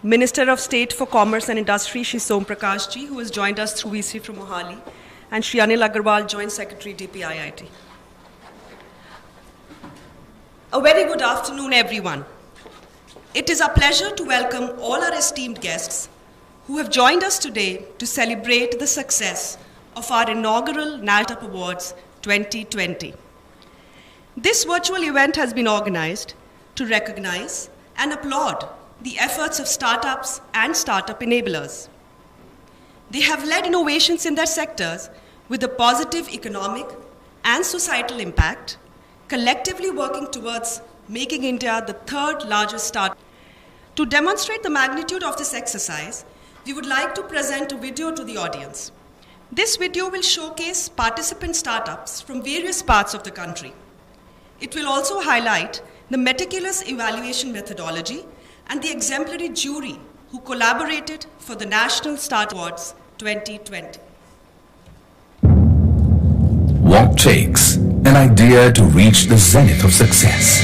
Minister of State for Commerce and Industry, Shri Som Prakash ji, who has joined us through VC from Mohali, and Shri Anil Agarwal, Joint Secretary, DPIIT. A very good afternoon, everyone. It is a pleasure to welcome all our esteemed guests who have joined us today to celebrate the success of our inaugural NASDAQ Awards 2020. This virtual event has been organized to recognize and applaud the efforts of startups and startup enablers. They have led innovations in their sectors with a positive economic and societal impact, collectively working towards making India the third largest startup. To demonstrate the magnitude of this exercise, we would like to present a video to the audience. This video will showcase participant startups from various parts of the country. It will also highlight the meticulous evaluation methodology and the exemplary jury who collaborated for the National Startup Awards 2020. What takes an idea to reach the zenith of success?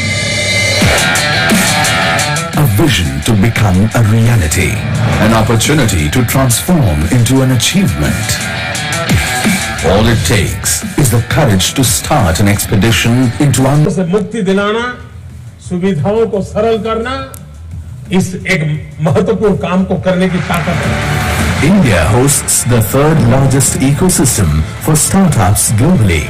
A vision to become a reality. An opportunity to transform into an achievement. All it takes is the courage to start an expedition into मुक्ति दिलाना, सुविधाओं को सरल करना, इस एक महत्वपूर्ण काम को करने की ताकत है। India hosts the third largest ecosystem for startups globally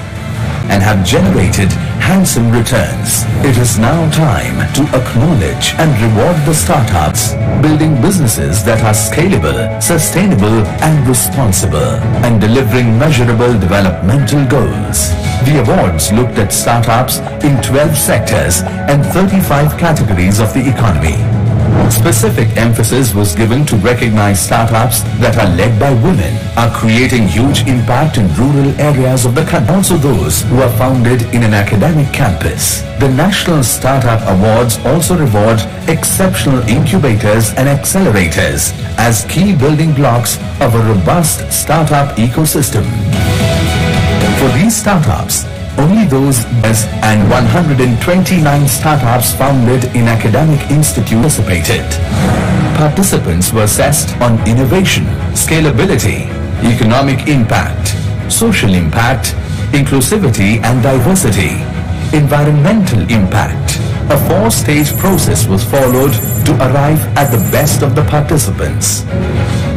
and have generated handsome returns. It is now time to acknowledge and reward the startups, building businesses that are scalable, sustainable and responsible, and delivering measurable developmental goals. The awards looked at startups in 12 sectors and 35 categories of the economy. Specific emphasis was given to recognize startups that are led by women, are creating huge impact in rural areas of the country, also those who are founded in an academic campus. The National Startup Awards also reward exceptional incubators and accelerators as key building blocks of a robust startup ecosystem. For these startups, only those and 129 startups founded in academic institutes participated. Participants were assessed on innovation, scalability, economic impact, social impact, inclusivity and diversity, environmental impact. A four-stage process was followed to arrive at the best of the participants.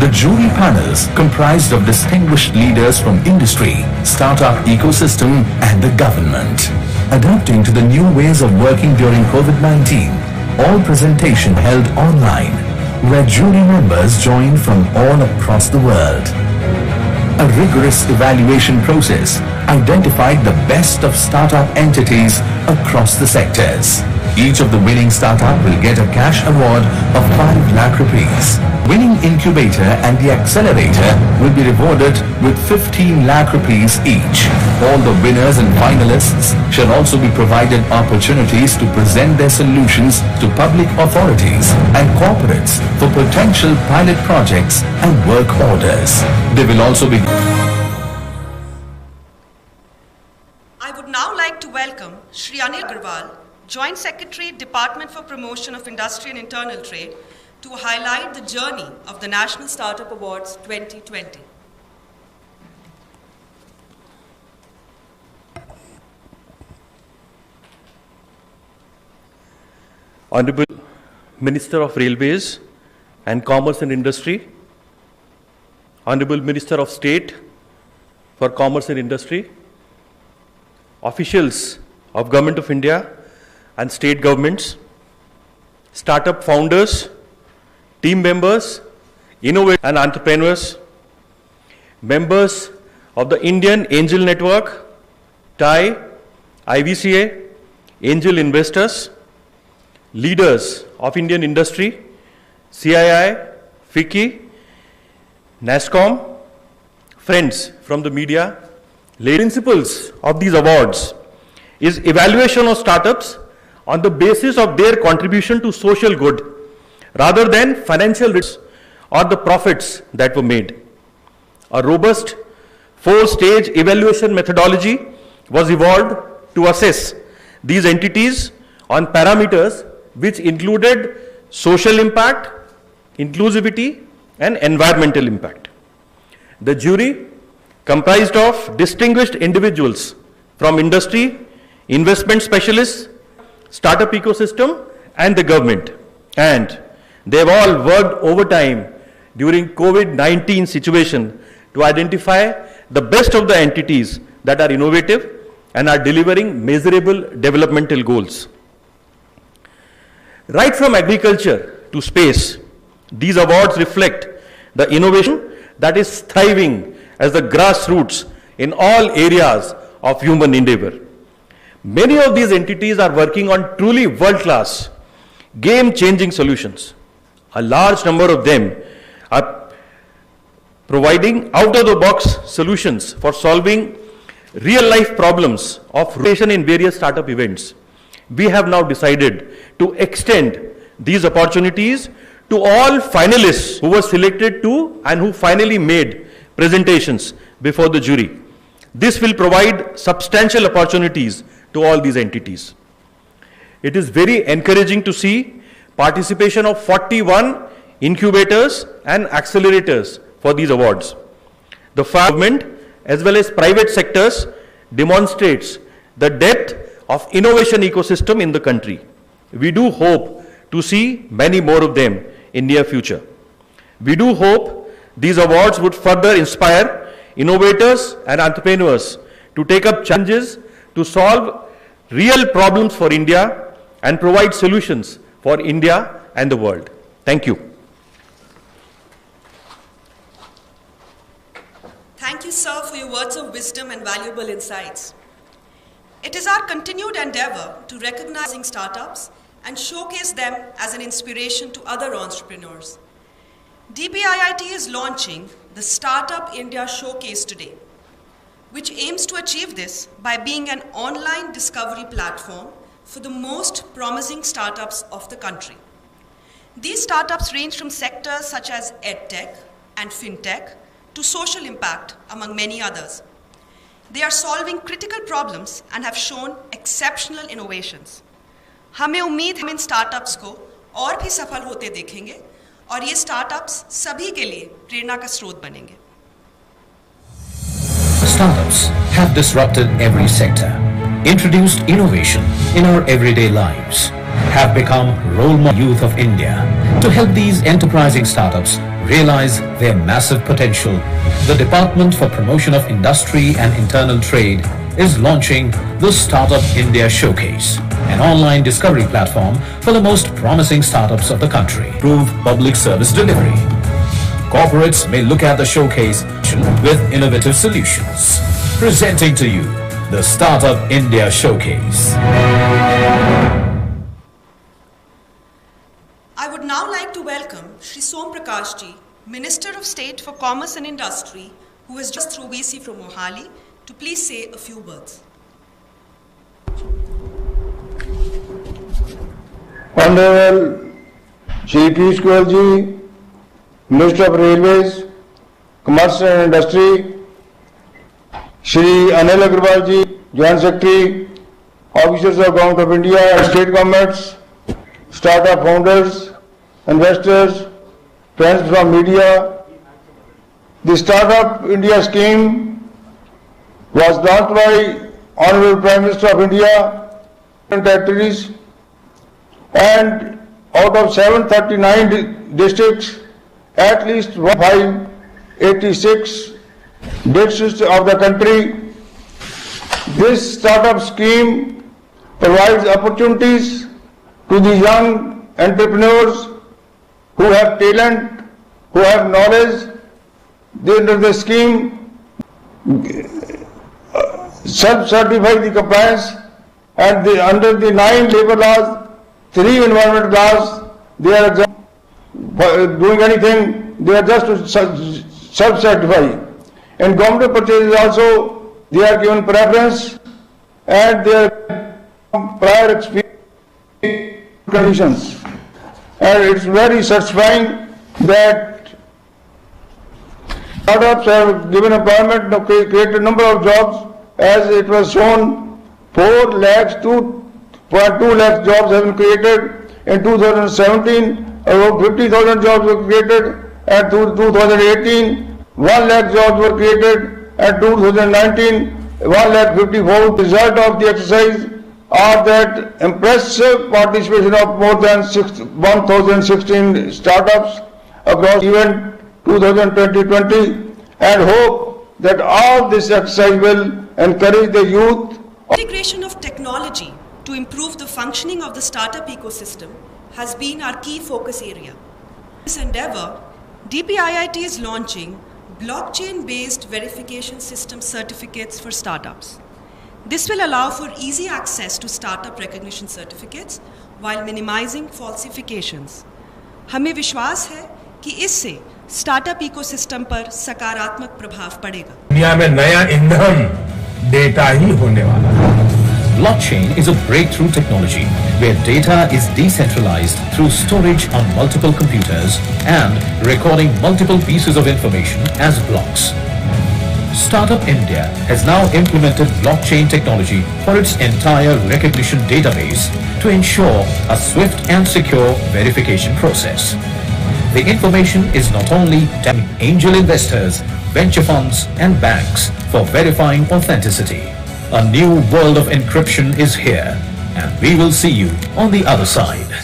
The jury panels comprised of distinguished leaders from industry, startup ecosystem and the government. Adapting to the new ways of working during COVID-19, all presentation held online, where jury members joined from all across the world. A rigorous evaluation process identified the best of startup entities across the sectors. Each of the winning startup will get a cash award of 5 lakh rupees. Winning incubator and the accelerator will be rewarded with 15 lakh rupees each. All the winners and finalists shall also be provided opportunities to present their solutions to public authorities and corporates for potential pilot projects and work orders. They will also be... I would now like to welcome Shri Anil Agarwal, Joint Secretary, Department for Promotion of Industry and Internal Trade, to highlight the journey of the National Startup Awards 2020. Honorable Minister of Railways and Commerce and Industry, Honorable Minister of State for Commerce and Industry, officials of Government of India and state governments, startup founders, team members, innovators and entrepreneurs, members of the Indian Angel Network, TIE, IVCA, angel investors, leaders of Indian industry, CII, FICCI, NASSCOM, friends from the media. The principles of these awards is evaluation of startups on the basis of their contribution to social good rather than financial risks or the profits that were made. A robust 4-stage evaluation methodology was evolved to assess these entities on parameters which included social impact, inclusivity, and environmental impact. The jury comprised of distinguished individuals from industry, investment specialists, startup ecosystem, and the government. And they've all worked overtime during COVID-19 situation to identify the best of the entities that are innovative and are delivering measurable developmental goals. Right from agriculture to space, these awards reflect the innovation that is thriving as the grassroots in all areas of human endeavor. Many of these entities are working on truly world-class, game-changing solutions. A large number of them are providing out-of-the-box solutions for solving real-life problems of rotation in various startup events. We have now decided to extend these opportunities to all finalists who were selected to and who finally made presentations before the jury. This will provide substantial opportunities to all these entities. It is very encouraging to see participation of 41 incubators and accelerators for these awards. The government as well as private sectors demonstrates the depth of innovation ecosystem in the country. We do hope to see many more of them in near future. We do hope these awards would further inspire innovators and entrepreneurs to take up challenges to solve real problems for India and provide solutions for India and the world. Thank you. Thank you, sir, for your words of wisdom and valuable insights. It is our continued endeavor to recognize startups and showcase them as an inspiration to other entrepreneurs. DPIIT is launching the Startup India Showcase today, which aims to achieve this by being an online discovery platform for the most promising startups of the country. These startups range from sectors such as EdTech and FinTech to social impact, among many others. They are solving critical problems and have shown exceptional innovations. हमें उम्मीद है in startups को और भी सफल होते देखेंगे और ये स्टार्टअप्स सभी के लिए प्रेरणा का स्रोत बनेंगे. Startups have disrupted every sector, introduced innovation in our everyday lives, have become role model youth of India. To help these enterprising startups realize their massive potential, the Department for Promotion of Industry and Internal Trade is launching the Startup India Showcase, an online discovery platform for the most promising startups of the country. Prove public service delivery. Corporates may look at the showcase with innovative solutions. Presenting to you the Startup India Showcase. I would now like to welcome Shri Som Prakash Ji, Minister of State for Commerce and Industry, who is just through VC from Mohali, to please say a few words. Honorable Shri Piyush Goyal Ji, Minister of Railways, Commerce and Industry, Shri Anil Agarwal Ji, Joint Secretary, Officers of Government of India and State Governments, startup founders, investors, friends from media. The Startup India scheme was launched by Honorable Prime Minister of India and territories, and out of 739 districts, at least 586 districts of the country, this startup scheme provides opportunities to the young entrepreneurs who have talent, who have knowledge. Under the scheme, self-certify the compliance, and under the 9 labor laws, 3 environmental laws, they are doing anything, they are just to self-certify. In government purchases also, they are given preference and their prior experience conditions. And it's very satisfying that startups have given employment, created a number of jobs, as it was shown, 4 lakhs to 2.2 lakh jobs have been created in 2017, about 50,000 jobs were created, and 2018, 1 lakh jobs were created, and 2019, 1,54,000. The result of the exercise are that impressive participation of more than 1,016 startups across event 2020, and hope that all this exercise will encourage the youth. Integration of technology to improve the functioning of the startup ecosystem has been our key focus area. In this endeavor, DPIIT is launching blockchain-based verification system certificates for startups. This will allow for easy access to startup recognition certificates while minimizing falsifications. हमें विश्वास है कि इससे startup ecosystem पर सकारात्मक प्रभाव पड़ेगा। दुनिया में नया ईंधन डेटा ही होने वाला है। Blockchain is a breakthrough technology where data is decentralized through storage on multiple computers and recording multiple pieces of information as blocks. Startup India has now implemented blockchain technology for its entire recognition database to ensure a swift and secure verification process. The information is not only to angel investors, venture funds and banks for verifying authenticity. A new world of encryption is here, and we will see you on the other side.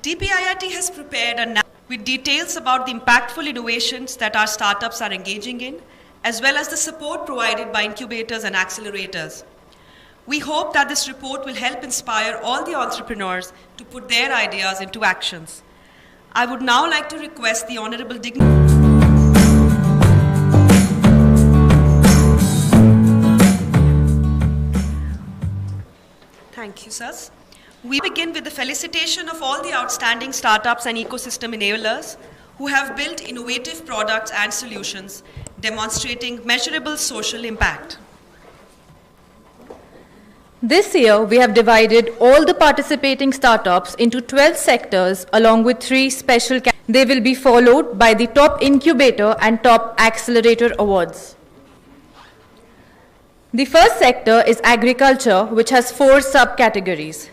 DPIIT has prepared a with details about the impactful innovations that our startups are engaging in, as well as the support provided by incubators and accelerators. We hope that this report will help inspire all the entrepreneurs to put their ideas into actions. I would now like to request the Honorable Dignitary. Thank you, sirs. We begin with the felicitation of all the outstanding startups and ecosystem enablers who have built innovative products and solutions demonstrating measurable social impact. This year, we have divided all the participating startups into 12 sectors along with 3 special categories. They will be followed by the Top Incubator and Top Accelerator Awards. The first sector is agriculture, which has 4 subcategories: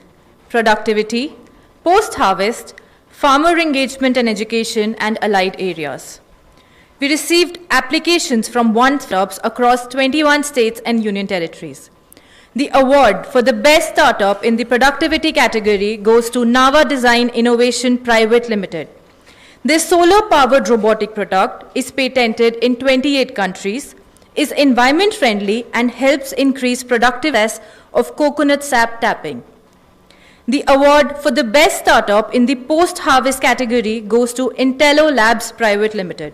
productivity, post-harvest, farmer engagement and education, and allied areas. We received applications from 1 startups across 21 states and union territories. The award for the best startup in the productivity category goes to Nava Design Innovation Private Limited. This solar-powered robotic product is patented in 28 countries, is environment-friendly, and helps increase productiveness of coconut sap tapping. The award for the best startup in the post-harvest category goes to Intello Labs Private Limited.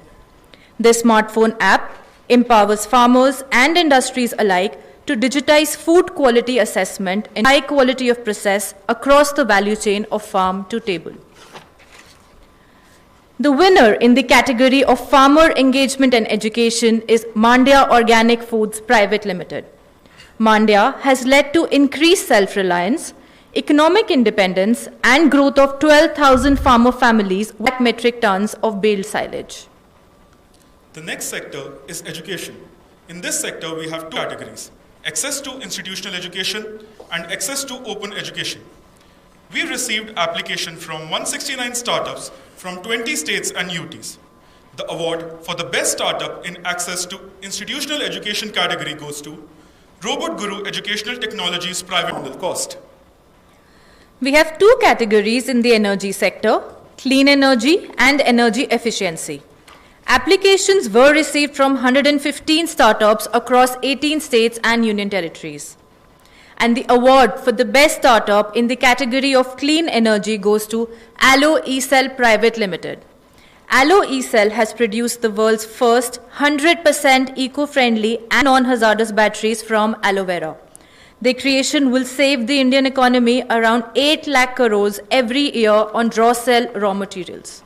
This smartphone app empowers farmers and industries alike to digitize food quality assessment and high quality of process across the value chain of farm to table. The winner in the category of farmer engagement and education is Mandya Organic Foods Private Limited. Mandya has led to increased self-reliance, economic independence, and growth of 12,000 farmer families with metric tons of baled silage. The next sector is education. In this sector, we have 2 categories: access to institutional education and access to open education. We received application from 169 startups from 20 states and UTs. The award for the best startup in access to institutional education category goes to Robot Guru Educational Technologies Private Limited. Cost. We have 2 categories in the energy sector: clean energy and energy efficiency. Applications were received from 115 startups across 18 states and union territories. And the award for the best startup in the category of clean energy goes to Aloe eCell Private Limited. Aloe eCell has produced the world's first 100% eco-friendly and non-hazardous batteries from aloe vera. Their creation will save the Indian economy around 8 lakh crores every year on raw cell raw materials.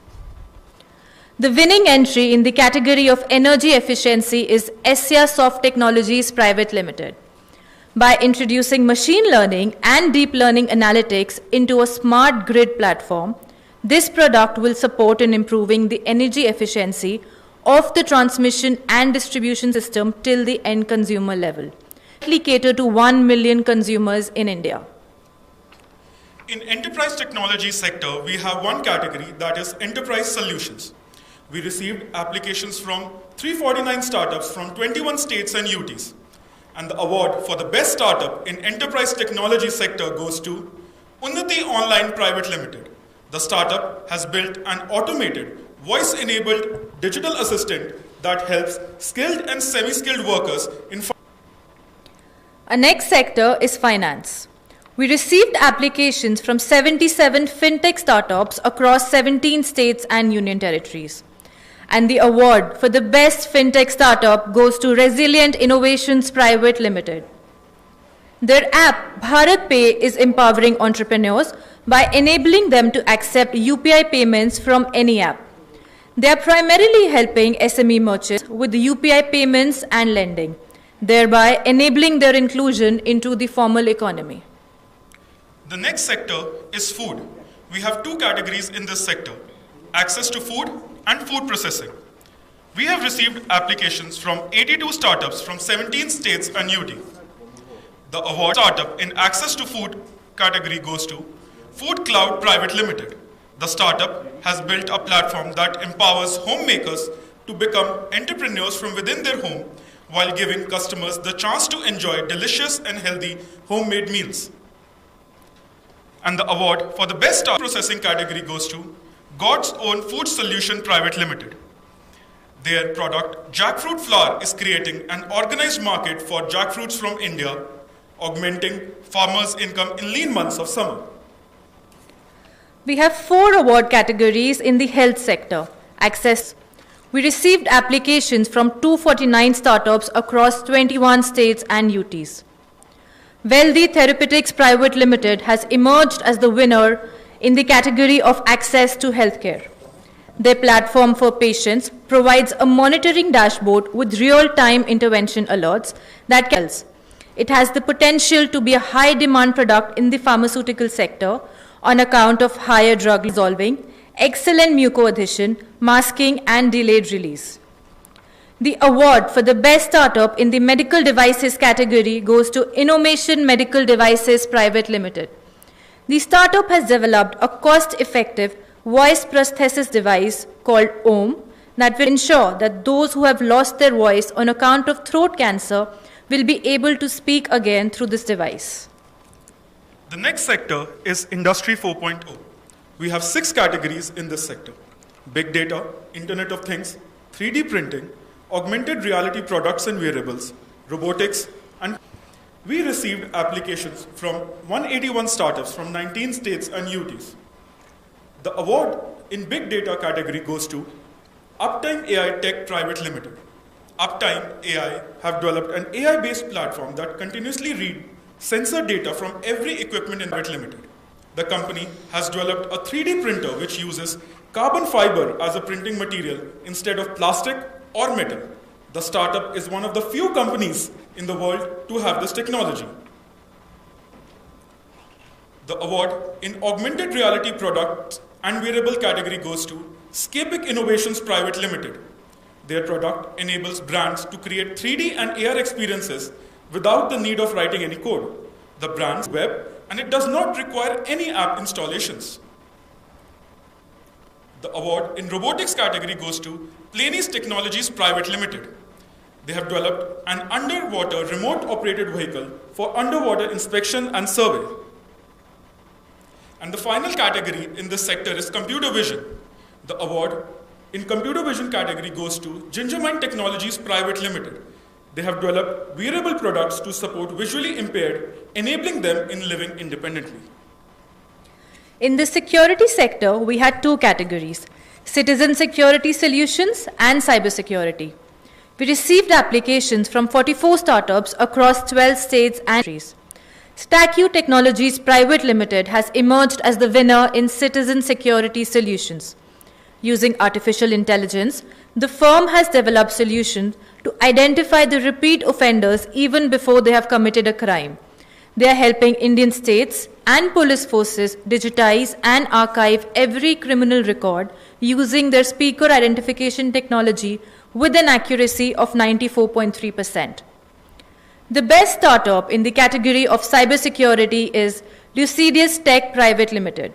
The winning entry in the category of energy efficiency is Essia Soft Technologies Private Limited. By introducing machine learning and deep learning analytics into a smart grid platform, this product will support in improving the energy efficiency of the transmission and distribution system till the end consumer level. Cater to 1 million consumers in India. In enterprise technology sector, we have one category, that is enterprise solutions. We received applications from 349 startups from 21 states and UTs. And the award for the best startup in enterprise technology sector goes to Unnati Online Private Limited. The startup has built an automated, voice-enabled digital assistant that helps skilled and semi-skilled workers in. Our next sector is finance. We received applications from 77 fintech startups across 17 states and union territories. And the award for the best fintech startup goes to Resilient Innovations Private Limited. Their app, Bharat Pay, is empowering entrepreneurs by enabling them to accept UPI payments from any app. They are primarily helping SME merchants with the UPI payments and lending, thereby enabling their inclusion into the formal economy. The next sector is food. We have two categories in this sector, access to food and food processing. We have received applications from 82 startups from 17 states and UT. The award startup in access to food category goes to Food Cloud Private Limited. The startup has built a platform that empowers homemakers to become entrepreneurs from within their home while giving customers the chance to enjoy delicious and healthy homemade meals. And the award for the best processing category goes to God's Own Food Solution Private Limited. Their product, jackfruit flour, is creating an organized market for jackfruits from India, augmenting farmers' income in lean months of summer. We have 4 award categories in the health sector. Access. We received applications from 249 startups across 21 states and UTs. Wealthy Therapeutics Private Limited has emerged as the winner in the category of access to healthcare. Their platform for patients provides a monitoring dashboard with real-time intervention alerts that can help. It has the potential to be a high-demand product in the pharmaceutical sector on account of higher drug dissolving, excellent muco-adhesion, masking, and delayed release. The award for the best startup in the medical devices category goes to Innovation Medical Devices Private Limited. The startup has developed a cost-effective voice prosthesis device called OM that will ensure that those who have lost their voice on account of throat cancer will be able to speak again through this device. The next sector is Industry 4.0. We have 6 categories in this sector: big data, Internet of Things, 3D printing, augmented reality products and wearables, robotics, and we received applications from 181 startups from 19 states and UTs. The award in big data category goes to Uptime AI Tech Private Limited. Uptime AI have developed an AI-based platform that continuously reads sensor data from every equipment in Private Limited. The company has developed a 3D printer which uses carbon fiber as a printing material instead of plastic or metal. The startup is one of the few companies in the world to have this technology. The award in augmented reality products and wearable category goes to Scapic Innovations Private Limited. Their product enables brands to create 3D and AR experiences without the need of writing any code. The brand's web, and it does not require any app installations. The award in robotics category goes to Planis Technologies Private Limited. They have developed an underwater remote operated vehicle for underwater inspection and survey. And the final category in this sector is computer vision. The award in computer vision category goes to Gingermind Technologies Private Limited. They have developed wearable products to support visually impaired, enabling them in living independently. In the security sector, we had 2 categories: citizen security solutions and cybersecurity. We received applications from 44 startups across 12 states and countries. StackU Technologies Private Limited has emerged as the winner in citizen security solutions. Using artificial intelligence, the firm has developed solutions to identify the repeat offenders even before they have committed a crime. They are helping Indian states and police forces digitize and archive every criminal record using their speaker identification technology with an accuracy of 94.3%. The best startup in the category of cybersecurity is Lucidius Tech Private Limited.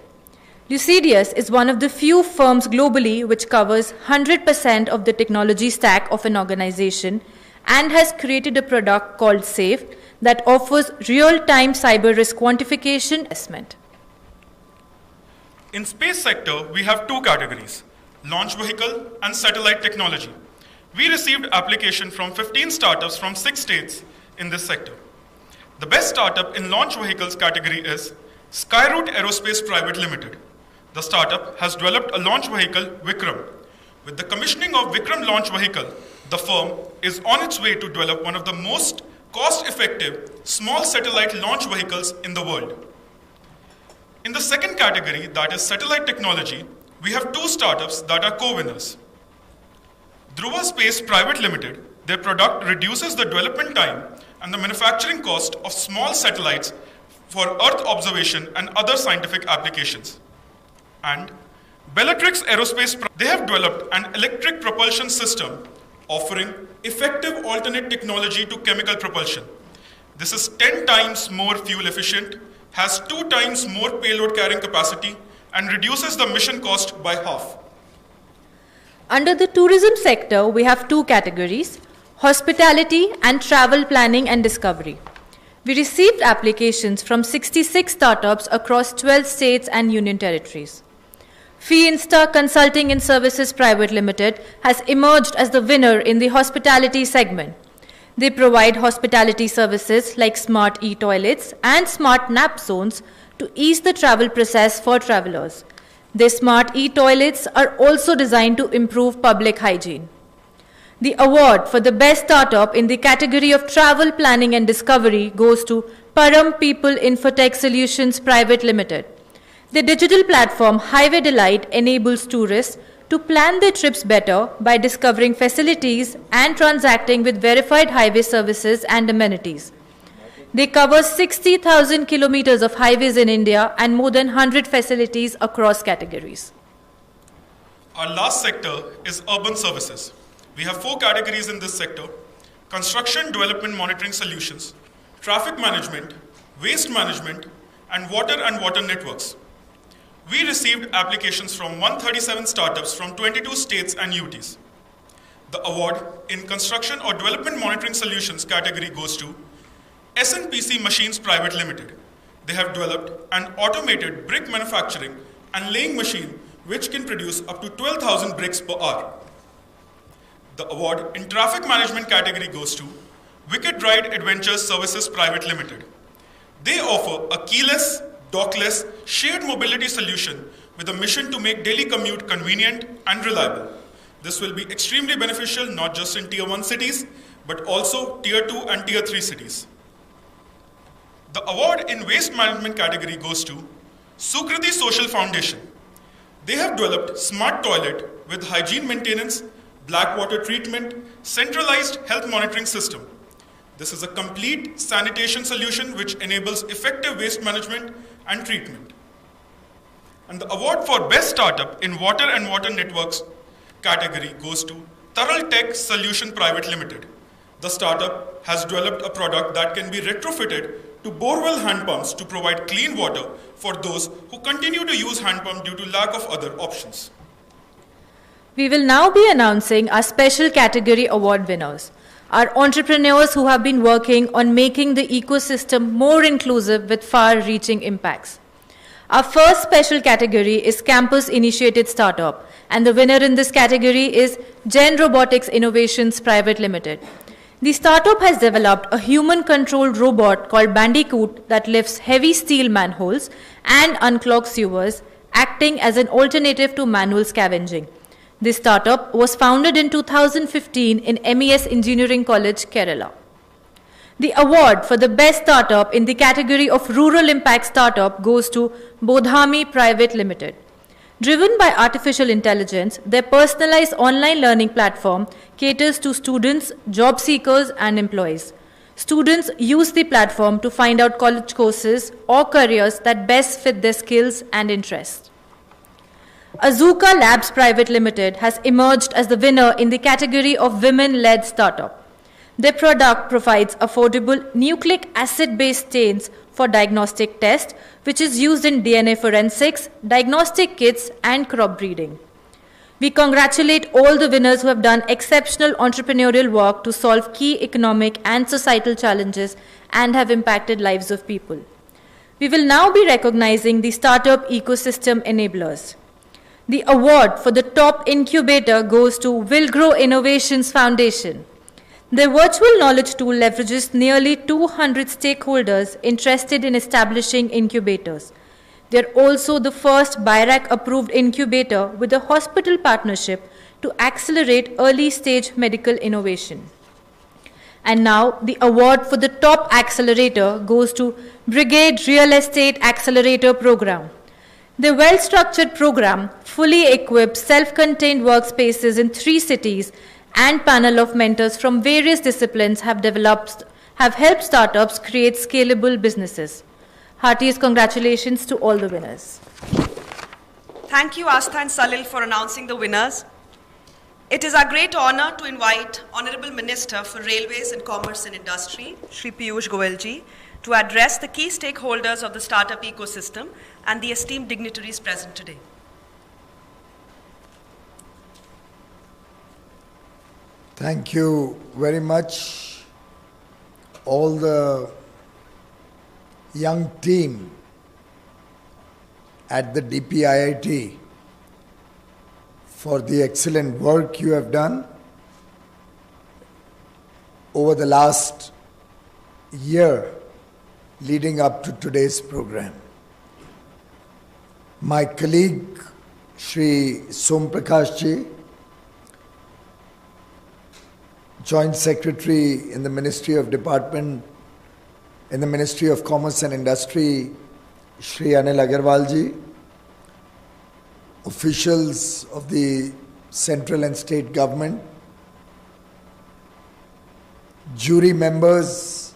Lucidius is one of the few firms globally which covers 100% of the technology stack of an organization and has created a product called SAFE that offers real-time cyber risk quantification assessment. In space sector, we have two categories, launch vehicle and satellite technology. We received application from 15 startups from 6 states in this sector. The best startup in launch vehicles category is Skyroot Aerospace Private Limited. The startup has developed a launch vehicle, Vikram. With the commissioning of Vikram launch vehicle, the firm is on its way to develop one of the most cost-effective small satellite launch vehicles in the world. In the second category, that is satellite technology, we have 2 startups that are co-winners. Dhruva Space Private Limited, their product reduces the development time and the manufacturing cost of small satellites for Earth observation and other scientific applications. And Bellatrix Aerospace, they have developed an electric propulsion system offering effective alternate technology to chemical propulsion. This is 10 times more fuel efficient, has 2 times more payload carrying capacity, and reduces the mission cost by half. Under the tourism sector, we have 2 categories, hospitality and travel planning and discovery. We received applications from 66 startups across 12 states and union territories. FeeInsta Consulting and Services Private Limited has emerged as the winner in the hospitality segment. They provide hospitality services like smart e-toilets and smart nap zones to ease the travel process for travelers. Their smart e-toilets are also designed to improve public hygiene. The award for the best startup in the category of travel planning and discovery goes to Param People Infotech Solutions Private Limited. The digital platform Highway Delight enables tourists to plan their trips better by discovering facilities and transacting with verified highway services and amenities. They cover 60,000 kilometers of highways in India and more than 100 facilities across categories. Our last sector is urban services. We have 4 categories in this sector: construction development monitoring solutions, traffic management, waste management, and water networks. We received applications from 137 startups from 22 states and UTs. The award in construction or development monitoring solutions category goes to SNPC Machines Private Limited. They have developed an automated brick manufacturing and laying machine which can produce up to 12,000 bricks per hour. The award in traffic management category goes to Wicked Ride Adventures Services Private Limited. They offer a keyless, dockless, shared mobility solution with a mission to make daily commute convenient and reliable. This will be extremely beneficial not just in Tier 1 cities, but also Tier 2 and Tier 3 cities. The award in waste management category goes to Sukriti Social Foundation. They have developed smart toilet with hygiene maintenance, black water treatment, centralized health monitoring system. This is a complete sanitation solution which enables effective waste management and treatment. And the award for Best Startup in Water and Water Networks category goes to Taral Tech Solution Private Limited. The startup has developed a product that can be retrofitted to borewell hand pumps to provide clean water for those who continue to use hand pump due to lack of other options. We will now be announcing our special category award winners, our entrepreneurs who have been working on making the ecosystem more inclusive with far-reaching impacts. Our first special category is Campus Initiated Startup, and the winner in this category is Gen Robotics Innovations Private Limited. The startup has developed a human-controlled robot called Bandicoot that lifts heavy steel manholes and unclogs sewers, acting as an alternative to manual scavenging. This startup was founded in 2015 in MES Engineering College, Kerala. The award for the best startup in the category of Rural Impact Startup goes to Bodhami Private Limited. Driven by artificial intelligence, their personalized online learning platform caters to students, job seekers, and employees. Students use the platform to find out college courses or careers that best fit their skills and interests. Azuka Labs Private Limited has emerged as the winner in the category of Women-Led Startup. Their product provides affordable nucleic acid-based stains for diagnostic tests, which is used in DNA forensics, diagnostic kits, and crop breeding. We congratulate all the winners who have done exceptional entrepreneurial work to solve key economic and societal challenges and have impacted lives of people. We will now be recognizing the startup ecosystem enablers. The award for the top incubator goes to Will Grow Innovations Foundation. Their virtual knowledge tool leverages nearly 200 stakeholders interested in establishing incubators. They are also the first BIRAC-approved incubator with a hospital partnership to accelerate early-stage medical innovation. And now, the award for the top accelerator goes to Brigade Real Estate Accelerator Program. The well-structured program, fully equipped, self-contained workspaces in 3 cities, and panel of mentors from various disciplines have helped startups create scalable businesses. Heartiest congratulations to all the winners. Thank you, Astha and Salil, for announcing the winners. It is our great honor to invite Honorable Minister for Railways and Commerce and Industry, Shri Piyush Goyal ji, to address the key stakeholders of the startup ecosystem and the esteemed dignitaries present today. Thank you very much, all the young team at the DPIIT for the excellent work you have done over the last year leading up to today's program. My colleague, Shri Som Prakash ji, Joint Secretary in the Ministry of Commerce and Industry, Shri Anil Agarwal ji, officials of the central and state government, jury members,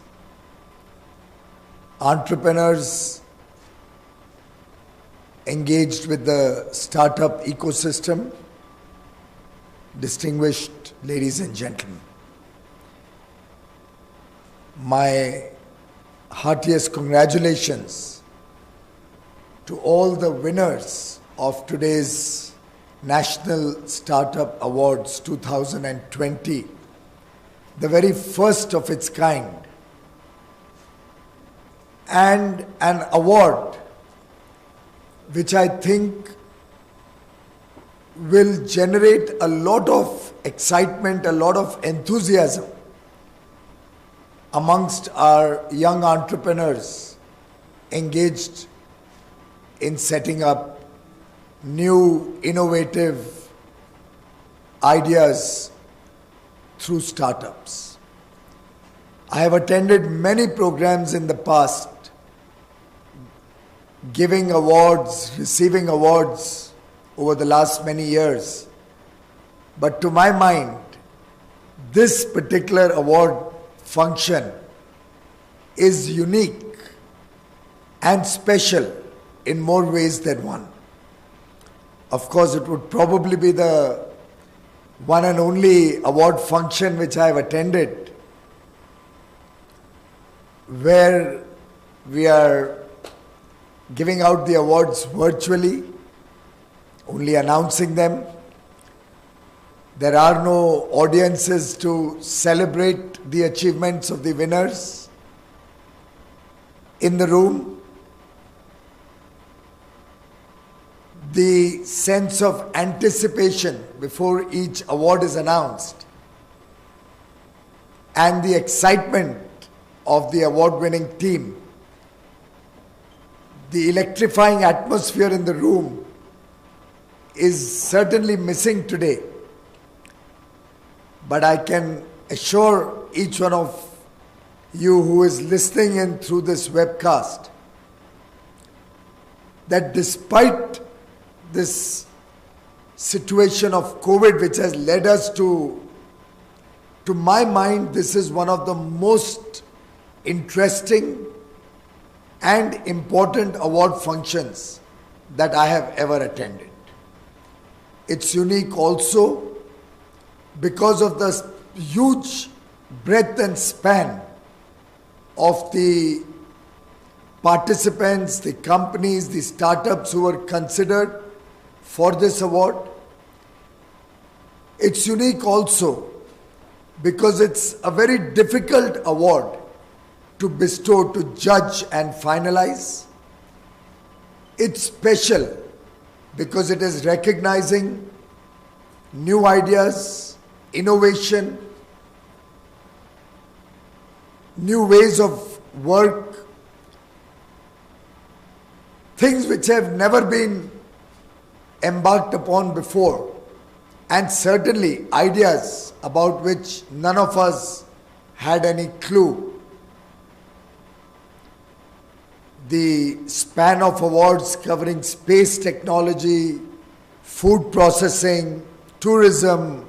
entrepreneurs engaged with the startup ecosystem, distinguished ladies and gentlemen. My heartiest congratulations to all the winners of today's National Startup Awards 2020, the very first of its kind, and an award which I think will generate a lot of excitement, a lot of enthusiasm amongst our young entrepreneurs engaged in setting up new, innovative ideas through startups. I have attended many programs in the past, giving awards, receiving awards over the last many years. But to my mind, this particular award function is unique and special in more ways than one. Of course, it would probably be the one and only award function which I have attended, where we are giving out the awards virtually, only announcing them. There are no audiences to celebrate the achievements of the winners in the room. The sense of anticipation before each award is announced and the excitement of the award-winning team, the electrifying atmosphere in the room is certainly missing today. But I can assure each one of you who is listening in through this webcast that despite this situation of COVID which has led us to my mind, this is one of the most interesting and important award functions that I have ever attended. It's unique also because of the huge breadth and span of the participants, the companies, the startups who were considered for this award. It's unique also because it's a very difficult award to bestow, to judge and finalize. It's special because it is recognizing new ideas, innovation, new ways of work, things which have never been embarked upon before, and certainly ideas about which none of us had any clue. The span of awards covering space technology, food processing, tourism,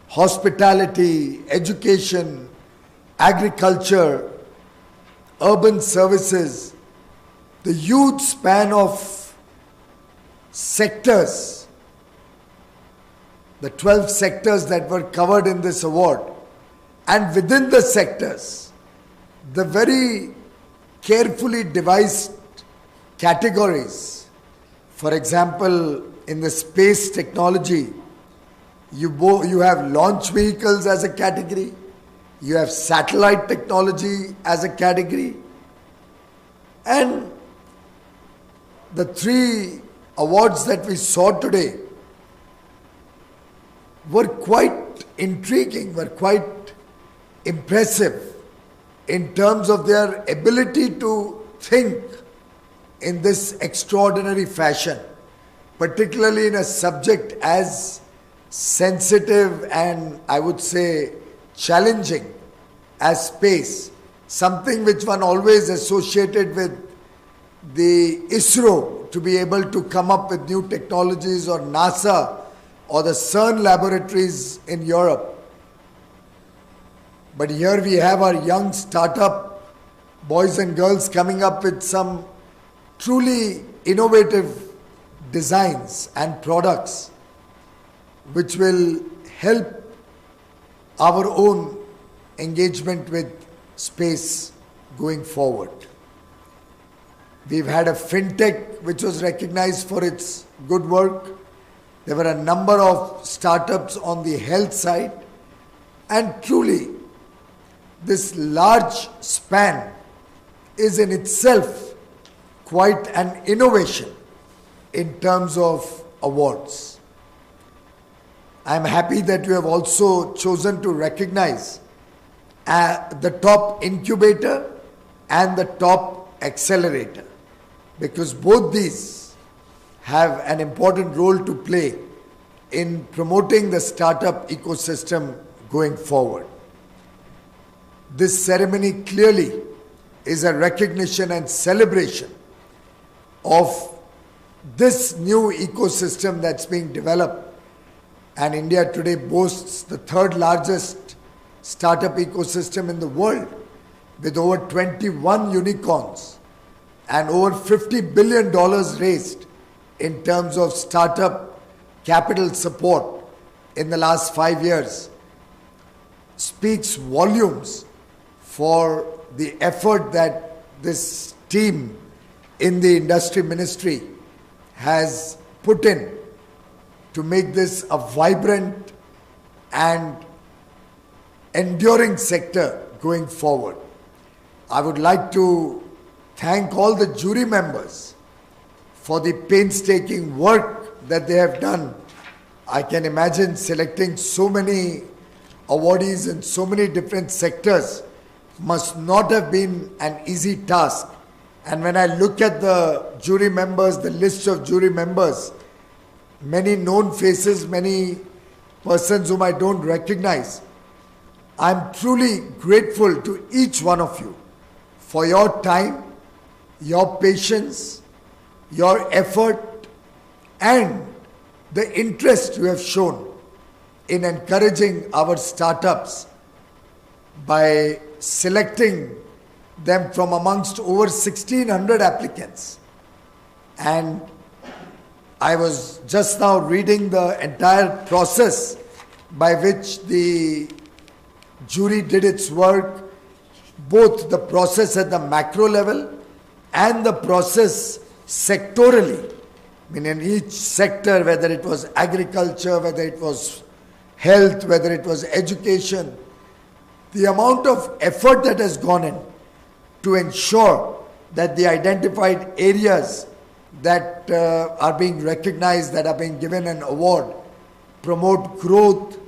hospitality, education, agriculture, urban services, the huge span of sectors, the 12 sectors that were covered in this award, and within the sectors, the very carefully devised categories. For example, in the space technology, you have launch vehicles as a category, you have satellite technology as a category, and the 3 awards that we saw today were quite intriguing, were quite impressive in terms of their ability to think in this extraordinary fashion, particularly in a subject as sensitive and, I would say, challenging as space, something which one always associated with the ISRO to be able to come up with new technologies, or NASA or the CERN laboratories in Europe. But here we have our young startup boys and girls coming up with some truly innovative designs and products which will help our own engagement with space going forward. We've had a fintech which was recognized for its good work. There were a number of startups on the health side, and truly this large span is in itself quite an innovation in terms of awards. I am happy that you have also chosen to recognize the top incubator and the top accelerator, because both these have an important role to play in promoting the startup ecosystem going forward. This ceremony clearly is a recognition and celebration of this new ecosystem that's being developed, and India today boasts the 3rd largest startup ecosystem in the world, with over 21 unicorns and over $50 billion raised in terms of startup capital support in the last 5 years, speaks volumes for the effort that this team in the industry ministry has put in to make this a vibrant and enduring sector going forward. I would like to thank all the jury members for the painstaking work that they have done. I can imagine selecting so many awardees in so many different sectors must not have been an easy task. And when I look at the jury members, the list of jury members, many known faces, many persons whom I don't recognize, I'm truly grateful to each one of you for your time, your patience, your effort, and the interest you have shown in encouraging our startups by selecting them from amongst over 1,600 applicants. And I was just now reading the entire process by which the jury did its work, both the process at the macro level and the process sectorally. I mean, in each sector, whether it was agriculture, whether it was health, whether it was education, the amount of effort that has gone in to ensure that the identified areas that are being recognized, that are being given an award, promote growth,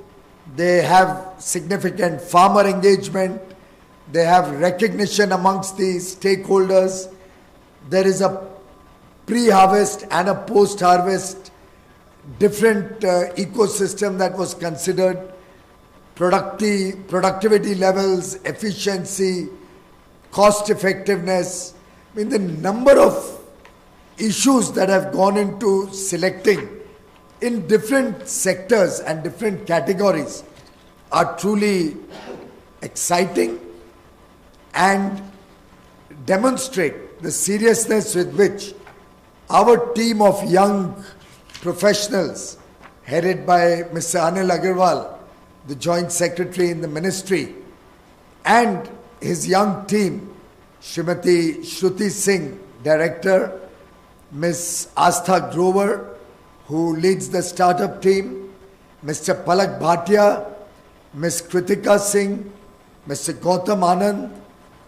they have significant farmer engagement, they have recognition amongst the stakeholders, there is a pre-harvest and a post-harvest different ecosystem that was considered, productivity levels, efficiency, cost effectiveness. I mean, the number of issues that have gone into selecting in different sectors and different categories are truly exciting and demonstrate the seriousness with which our team of young professionals, headed by Mr. Anil Agarwal, the Joint Secretary in the Ministry, and his young team, Srimati Shruti Singh, Director, Ms. Astha Grover, who leads the startup team, Mr. Palak Bhatia, Ms. Kritika Singh, Mr. Gautam Anand,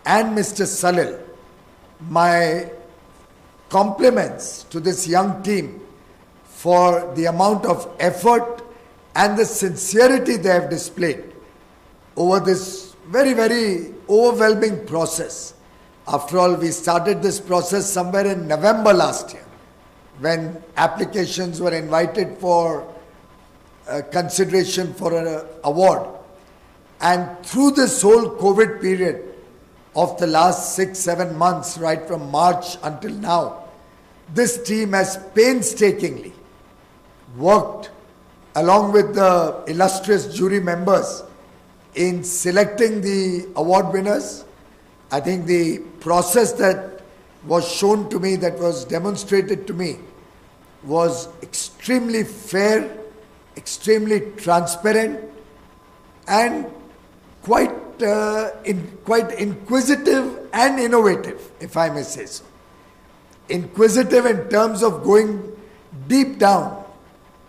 and Mr. Salil. My compliments to this young team for the amount of effort and the sincerity they have displayed over this very, very overwhelming process. After all, we started this process somewhere in November last year, when applications were invited for consideration for an award. And through this whole COVID period of the last 6-7 months, right from March until now, this team has painstakingly worked along with the illustrious jury members in selecting the award winners. I think the process that was shown to me, that was demonstrated to me, was extremely fair, extremely transparent, and quite inquisitive and innovative, if I may say so. Inquisitive in terms of going deep down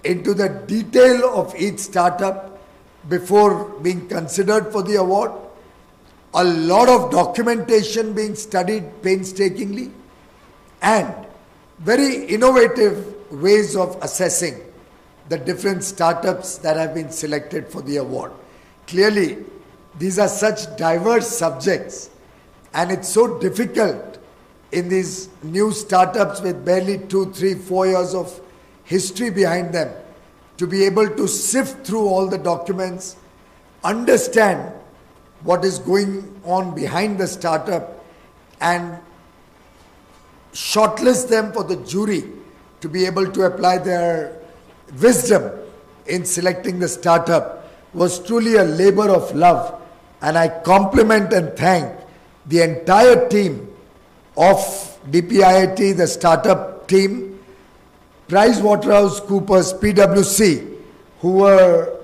into the detail of each startup before being considered for the award. A lot of documentation being studied painstakingly, and very innovative ways of assessing the different startups that have been selected for the award. Clearly, these are such diverse subjects, and it's so difficult in these new startups with barely 2, 3, 4 years of history behind them to be able to sift through all the documents, understand what is going on behind the startup, and shortlist them for the jury to be able to apply their wisdom in selecting the startup was truly a labor of love. And I compliment and thank the entire team of DPIIT, the startup team, PricewaterhouseCoopers, PwC, who were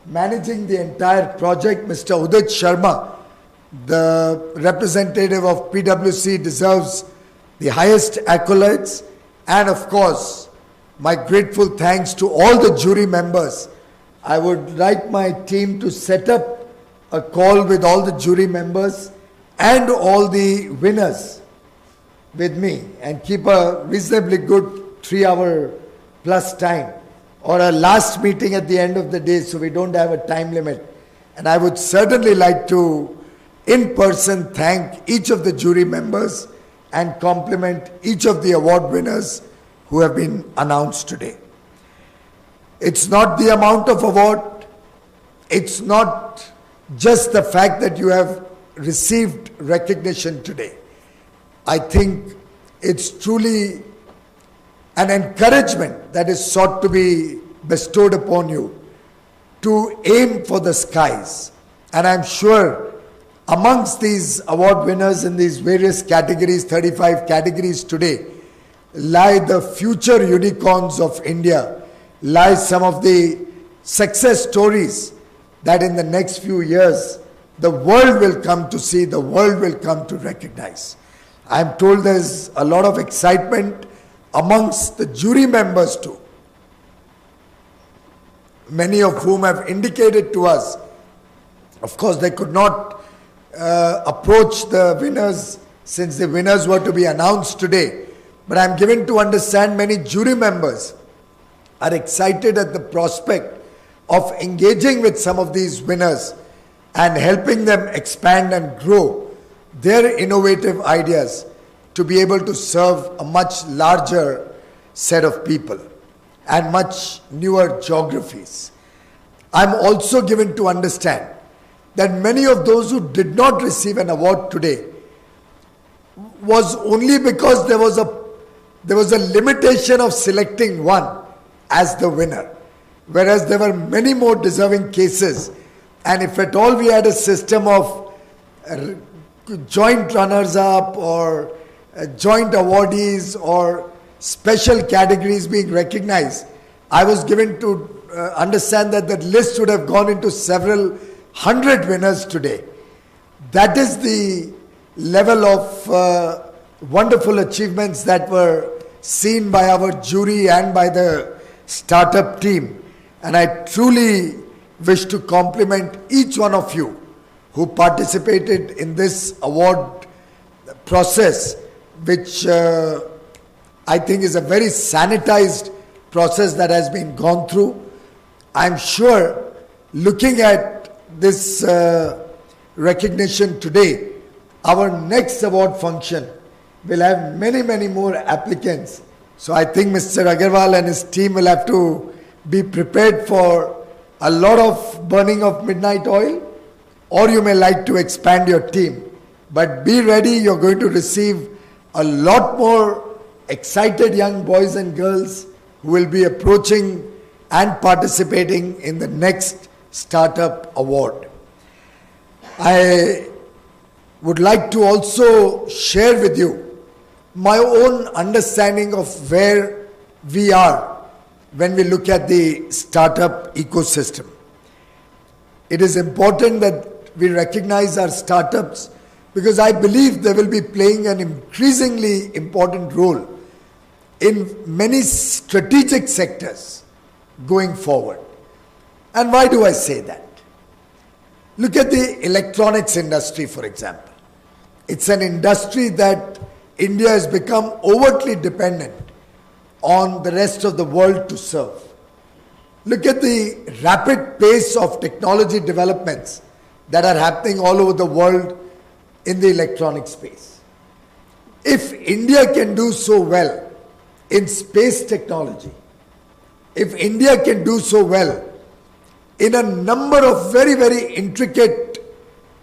managing the entire project. Mr. Udit Sharma, the representative of PwC, deserves the highest accolades. And of course, my grateful thanks to all the jury members. I would like my team to set up a call with all the jury members and all the winners with me and keep a reasonably good 3-hour plus time, or a last meeting at the end of the day, so we don't have a time limit. And I would certainly like to in person thank each of the jury members and compliment each of the award winners who have been announced today. It's not the amount of award, it's not just the fact that you have received recognition today. I think it's truly an encouragement that is sought to be bestowed upon you to aim for the skies. And I'm sure amongst these award winners in these various categories, 35 categories today, lie the future unicorns of India, lie some of the success stories that in the next few years the world will come to see, the world will come to recognize. I'm told there's a lot of excitement amongst the jury members too, many of whom have indicated to us, of course they could not approach the winners since the winners were to be announced today, but I'm given to understand many jury members are excited at the prospect of engaging with some of these winners and helping them expand and grow their innovative ideas to be able to serve a much larger set of people and much newer geographies. I'm also given to understand that many of those who did not receive an award today was only because there was a limitation of selecting one as the winner, whereas there were many more deserving cases, and if at all we had a system of joint runners-up or joint awardees or special categories being recognized, I was given to understand that the list would have gone into several hundred winners today. That is the level of wonderful achievements that were seen by our jury and by the startup team. And I truly wish to compliment each one of you who participated in this award process, which I think is a very sanitized process that has been gone through. I'm sure looking at this recognition today, our next award function will have many, many more applicants. So I think Mr. Agarwal and his team will have to be prepared for a lot of burning of midnight oil, or you may like to expand your team. But be ready, you're going to receive a lot more excited young boys and girls who will be approaching and participating in the next Startup Award. I would like to also share with you my own understanding of where we are when we look at the startup ecosystem. It is important that we recognize our startups because I believe they will be playing an increasingly important role in many strategic sectors going forward. And why do I say that? Look at the electronics industry, for example. It's an industry that India has become overtly dependent on the rest of the world to serve. Look at the rapid pace of technology developments that are happening all over the world in the electronic space. If India can do so well in space technology, if India can do so well in a number of very, very intricate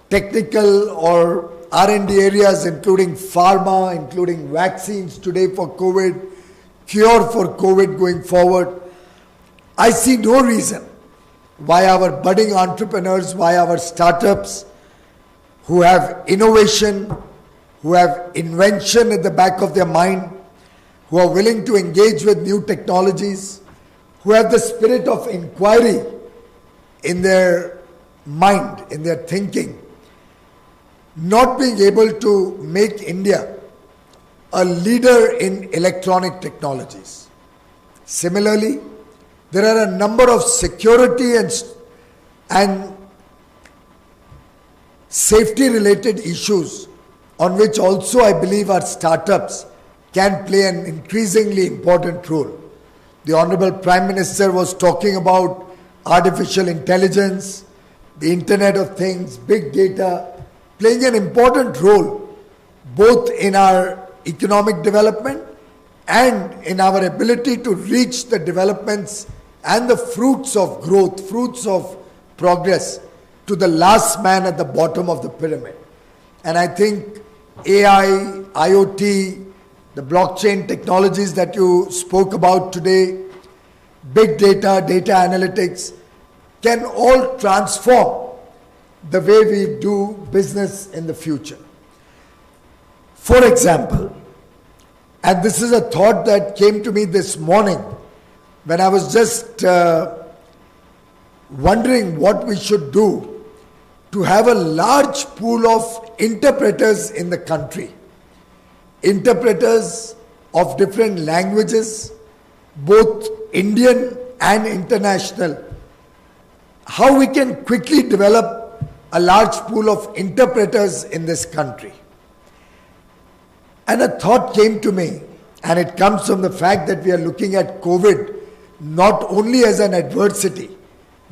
technical or R&D areas, including pharma, including vaccines today for COVID, cure for COVID going forward, I see no reason why our budding entrepreneurs, why our startups who have innovation, who have invention at the back of their mind, who are willing to engage with new technologies, who have the spirit of inquiry in their mind, in their thinking, not being able to make India a leader in electronic technologies. Similarly, there are a number of security and safety related issues on which also I believe our startups can play an increasingly important role. The Honorable Prime Minister was talking about artificial intelligence, the Internet of Things, big data, playing an important role both in our economic development and in our ability to reach the developments and the fruits of growth, fruits of progress to the last man at the bottom of the pyramid. And I think AI, IoT, the blockchain technologies that you spoke about today, big data, data analytics, can all transform the way we do business in the future. For example, and this is a thought that came to me this morning when I was just wondering what we should do to have a large pool of interpreters in the country. Interpreters of different languages, both Indian and international. How we can quickly develop a large pool of interpreters in this country. And a thought came to me, and it comes from the fact that we are looking at COVID not only as an adversity,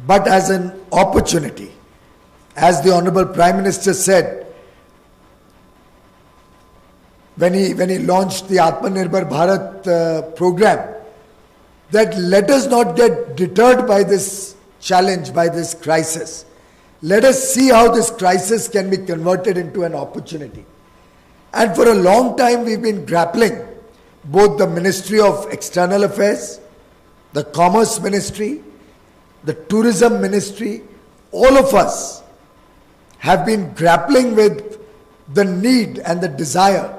but as an opportunity. As the Honorable Prime Minister said, when he launched the Atmanirbhar Bharat program, that let us not get deterred by this challenge, by this crisis. Let us see how this crisis can be converted into an opportunity. And for a long time we've been grappling, both the Ministry of External Affairs, the Commerce Ministry, the Tourism Ministry, all of us have been grappling with the need and the desire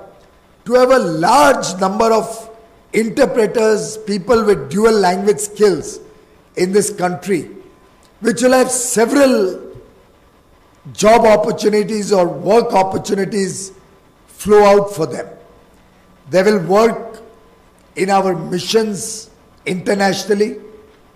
to have a large number of interpreters, people with dual language skills in this country, which will have several job opportunities or work opportunities flow out for them. They will work in our missions internationally,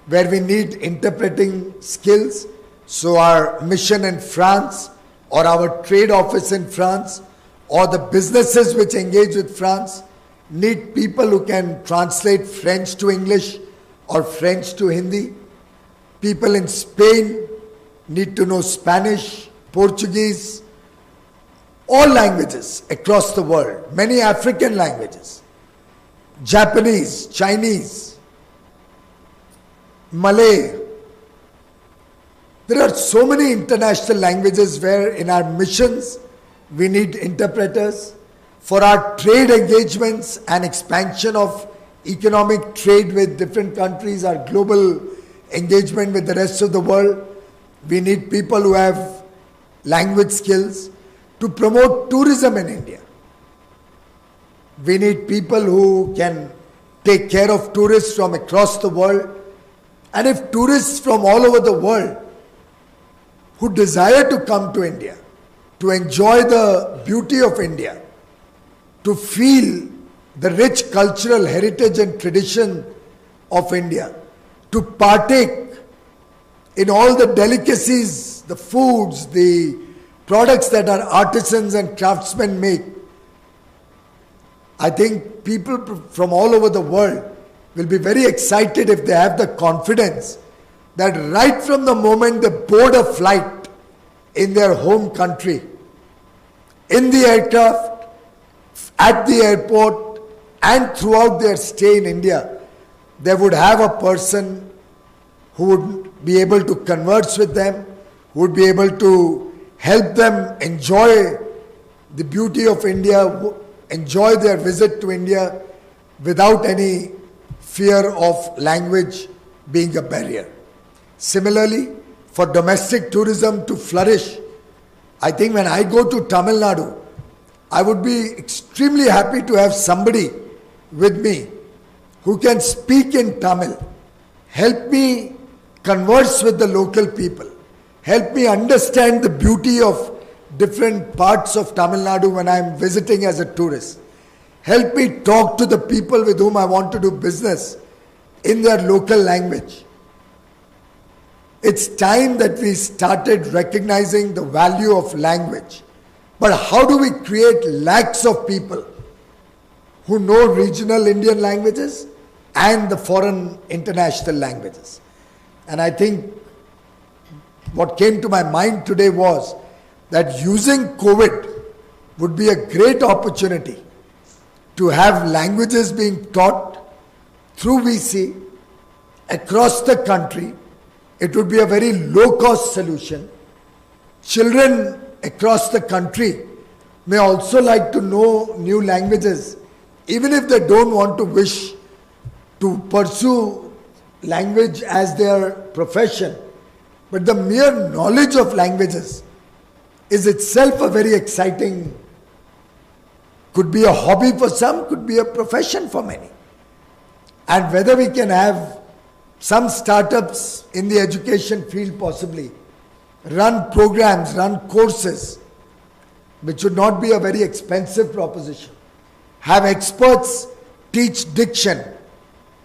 where we need interpreting skills. So our mission in France, or our trade office in France, or the businesses which engage with France, need people who can translate French to English or French to Hindi. People in Spain need to know Spanish, Portuguese, all languages across the world, many African languages, Japanese, Chinese, Malay. There are so many international languages where in our missions we need interpreters. For our trade engagements and expansion of economic trade with different countries, our global engagement with the rest of the world, we need people who have language skills. To promote tourism in India, we need people who can take care of tourists from across the world. And if tourists from all over the world who desire to come to India, to enjoy the beauty of India, to feel the rich cultural heritage and tradition of India, to partake in all the delicacies, the foods, the products that our artisans and craftsmen make, I think people from all over the world will be very excited if they have the confidence that right from the moment they board a flight in their home country, in the aircraft, at the airport, and throughout their stay in India, they would have a person who would be able to converse with them, who would be able to help them enjoy the beauty of India, enjoy their visit to India without any fear of language being a barrier. Similarly, for domestic tourism to flourish, I think when I go to Tamil Nadu, I would be extremely happy to have somebody with me who can speak in Tamil, help me converse with the local people, help me understand the beauty of different parts of Tamil Nadu when I am visiting as a tourist, help me talk to the people with whom I want to do business in their local language. It's time that we started recognizing the value of language. But how do we create lakhs of people who know regional Indian languages and the foreign international languages? And I think what came to my mind today was that using COVID would be a great opportunity to have languages being taught through VC across the country. It would be a very low-cost solution. Children across the country may also like to know new languages, even if they don't want to wish to pursue language as their profession. But the mere knowledge of languages is itself a very exciting, could be a hobby for some, could be a profession for many. And whether we can have some startups in the education field possibly run programs, run courses, which should not be a very expensive proposition. Have experts teach diction,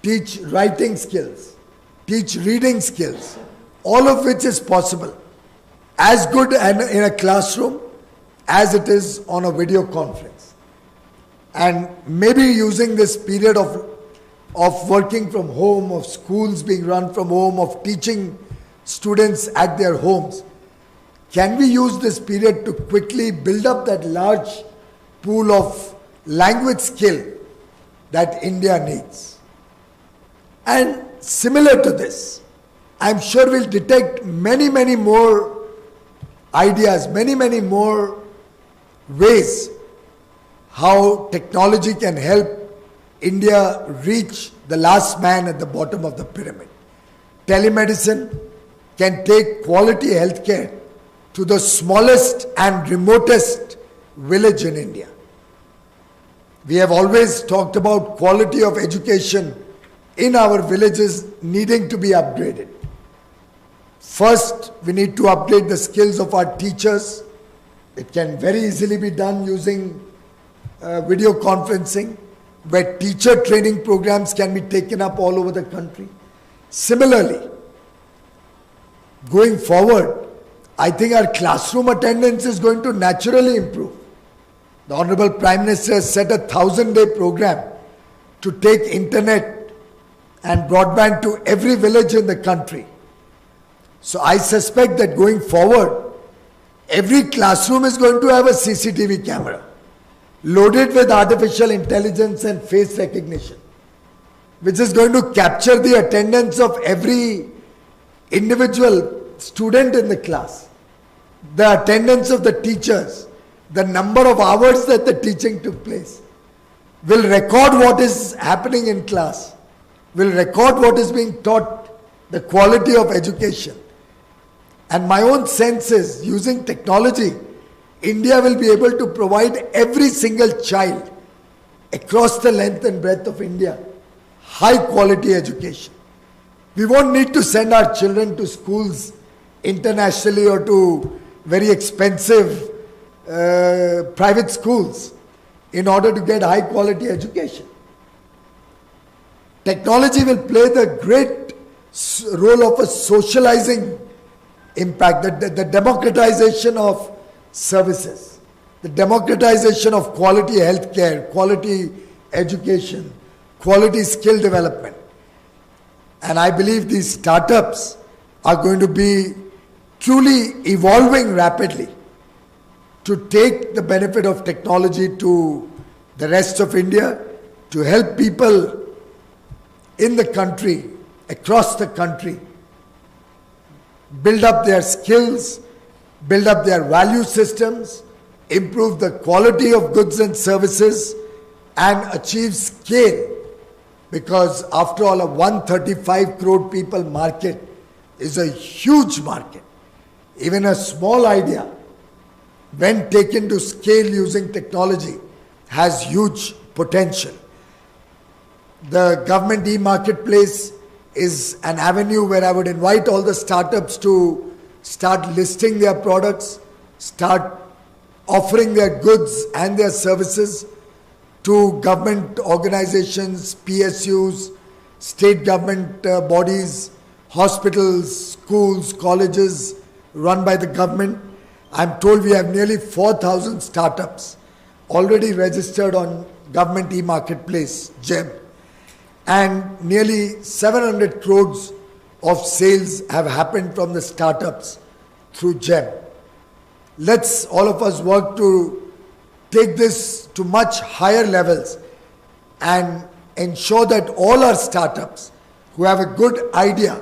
teach writing skills, teach reading skills, all of which is possible. As good in a classroom as it is on a video conference. And maybe using this period of working from home, of schools being run from home, of teaching students at their homes, can we use this period to quickly build up that large pool of language skill that India needs? And similar to this, I'm sure we'll detect many, many more ideas, many, many more ways how technology can help India reach the last man at the bottom of the pyramid. Telemedicine can take quality healthcare to the smallest and remotest village in India. We have always talked about quality of education in our villages needing to be upgraded. First, we need to upgrade the skills of our teachers. It can very easily be done using video conferencing, where teacher training programs can be taken up all over the country. Similarly, going forward, I think our classroom attendance is going to naturally improve. The Honorable Prime Minister has set a 1,000-day program to take internet and broadband to every village in the country. So I suspect that going forward, every classroom is going to have a CCTV camera loaded with artificial intelligence and face recognition, which is going to capture the attendance of every individual student in the class, the attendance of the teachers, the number of hours that the teaching took place, will record what is happening in class, will record what is being taught, the quality of education. And my own sense is, using technology, India will be able to provide every single child across the length and breadth of India high quality education. We won't need to send our children to schools internationally or to very expensive private schools in order to get high quality education. Technology will play the great role of a socializing impact, the democratization of services, the democratization of quality healthcare, quality education, quality skill development. And I believe these startups are going to be truly evolving rapidly to take the benefit of technology to the rest of India, to help people in the country, across the country, build up their skills, build up their value systems, improve the quality of goods and services, and achieve scale. Because after all, a 135 crore people market is a huge market. Even a small idea, when taken to scale using technology, has huge potential. The government e-marketplace is an avenue where I would invite all the startups to start listing their products, start offering their goods and their services to government organizations, PSUs, state government bodies, hospitals, schools, colleges run by the government. I'm told we have nearly 4,000 startups already registered on government e-marketplace, GEM. And nearly 700 crores of sales have happened from the startups through GEM. Let's all of us work to take this to much higher levels and ensure that all our startups who have a good idea,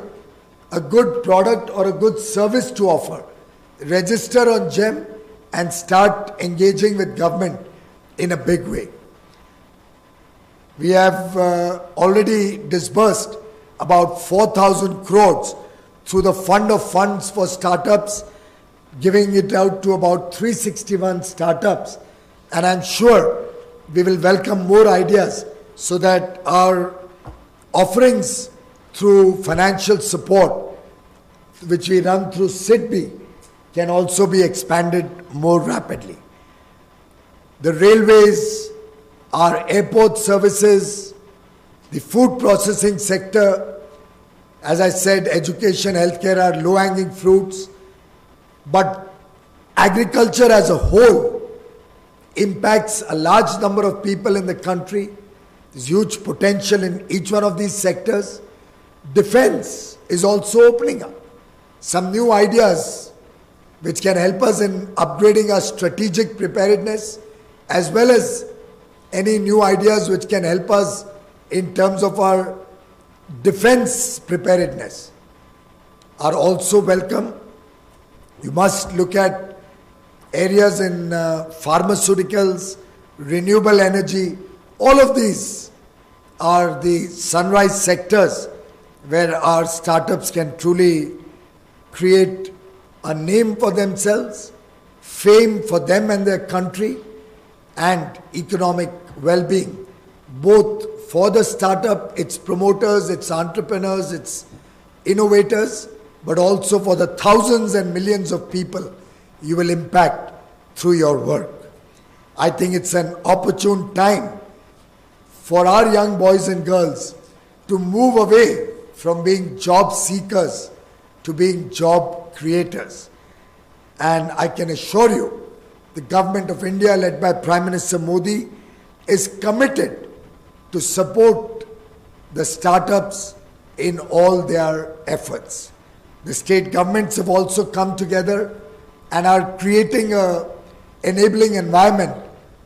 a good product or a good service to offer, register on GEM and start engaging with government in a big way. We have already disbursed about 4,000 crores through the Fund of Funds for Startups, giving it out to about 361 startups. And I'm sure we will welcome more ideas so that our offerings through financial support, which we run through SIDBI, can also be expanded more rapidly. The railways, our airport services, the food processing sector, as I said, education, healthcare are low-hanging fruits, but agriculture as a whole impacts a large number of people in the country. There's huge potential in each one of these sectors. Defense is also opening up some new ideas which can help us in upgrading our strategic preparedness, as well as any new ideas which can help us in terms of our defense preparedness are also welcome. You must look at areas in pharmaceuticals, renewable energy. All of these are the sunrise sectors where our startups can truly create a name for themselves, fame for them and their country, and economic well-being, both for the startup, its promoters, its entrepreneurs, its innovators, but also for the thousands and millions of people you will impact through your work. I think it's an opportune time for our young boys and girls to move away from being job seekers to being job creators. And I can assure you, the government of India, led by Prime Minister Modi, is committed to support the startups in all their efforts. The state governments have also come together and are creating an enabling environment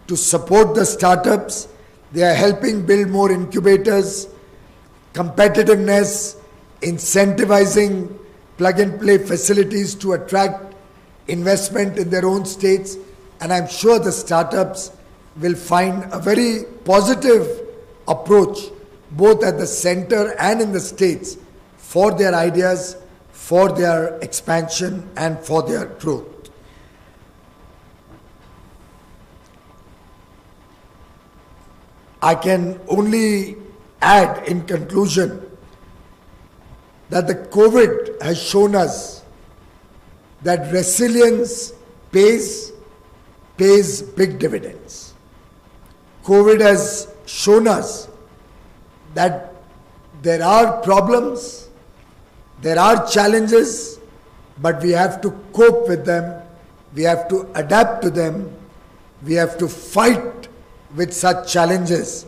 to support the startups. They are helping build more incubators, competitiveness, incentivizing plug-and-play facilities to attract investment in their own states, and I'm sure the startups will find a very positive approach both at the center and in the states for their ideas, for their expansion and for their growth. I can only add in conclusion that the COVID has shown us that resilience pays big dividends. COVID has shown us that there are problems, there are challenges, but we have to cope with them, we have to adapt to them, we have to fight with such challenges,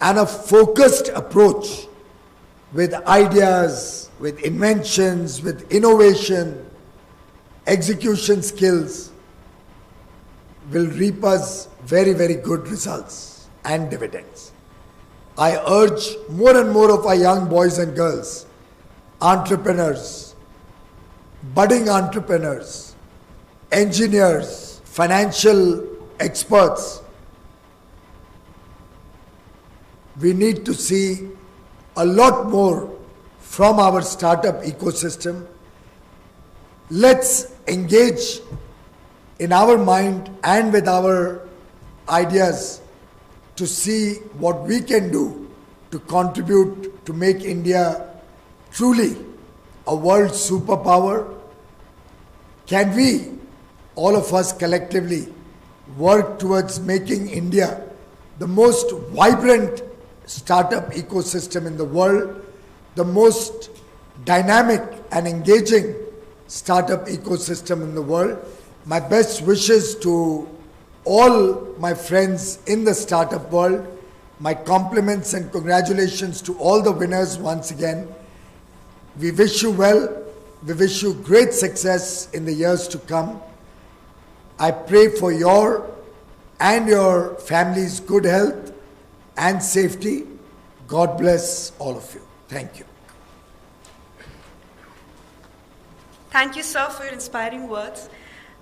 and a focused approach with ideas, with inventions, with innovation, execution skills will reap us very, very good results and dividends. I urge more and more of our young boys and girls, entrepreneurs, budding entrepreneurs, engineers, financial experts. We need to see a lot more from our startup ecosystem. Let's engage in our mind and with our ideas to see what we can do to contribute to make India truly a world superpower. Can we, all of us collectively, work towards making India the most vibrant startup ecosystem in the world, the most dynamic and engaging startup ecosystem in the world? My best wishes to all my friends in the startup world. My compliments and congratulations to all the winners once again. We wish you well. We wish you great success in the years to come. I pray for your and your family's good health and safety. God bless all of you. Thank you. Thank you, sir, for your inspiring words.